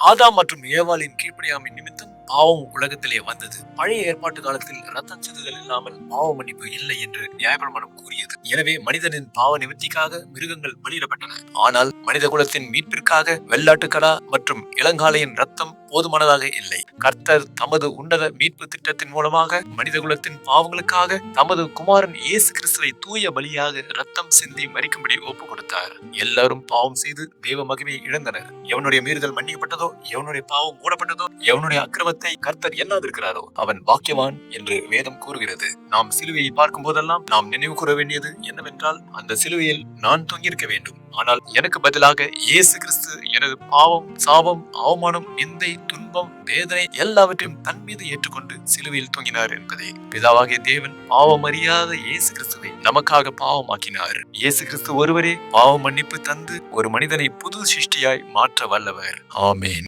ஆதாம் மற்றும் ஏவாளின் கீழ்ப்படியாமை நிமித்தம் பாவம் உலகத்திலே வந்தது. பழைய ஏற்பாட்டு காலத்தில் ரத்தம் சிந்துதல் இல்லாமல் பாவ மன்னிப்பு இல்லை என்று நியாயப்பிரமாணம் கூறியது. எனவே மனிதனின் பாவ நிவர்த்திக்காக மிருகங்கள் பலியிடப்பட்டன. ஆனால் மனித குலத்தின் மீட்பிற்காக வெள்ளாட்டுக்கடா மற்றும் இளங்காளையின் ரத்தம் போதுமானதாக இல்லை. கர்த்தர் தமது உன்னத மீட்பு திட்டத்தின் மூலமாக மனித குலத்தின் பாவங்களுக்காக தமது குமாரன் இயேசு கிறிஸ்துவை தூய பலியாக ரத்தம் சிந்தி மரிக்கும்படி ஒப்பு கொடுத்தார். எல்லாரும் பாவம் செய்து தேவ மகிமையை இழந்தனர். எவனுடைய மீறுதல் மன்னிக்கப்பட்டதோ, எவனுடைய பாவம் மூடப்பட்டதோ, எவனுடைய அக்கிரமத்தை கர்த்தர் எண்ணாதிருக்கிறாரோ அவன் பாக்கியவான் என்று வேதம் கூறுகிறது. நாம் சிலுவையை பார்க்கும் போதெல்லாம் நாம் நினைவு கூற வேண்டியது என்னவென்றால், அந்த சிலுவையில் நான் தொங்கியிருக்க வேண்டும். ஆனால் எனக்கு பதிலாக இயேசு கிறிஸ்து எனது பாவம், சாபம், அவமானம், நிந்தை, துன்பம், வேதனை எல்லாவற்றையும் தன் மீது ஏற்றுக்கொண்டு சிலுவையில் தொங்கினார் என்பதே. பிதாவாகிய தேவன் பாவம் அறியாத இயேசு கிறிஸ்துவை நமக்காக பாவமாக்கினார். இயேசு கிறிஸ்து ஒருவரே பாவ மன்னிப்பு தந்து ஒரு மனிதனை புது சிருஷ்டியாய் மாற்ற வல்லவர். ஆமென்.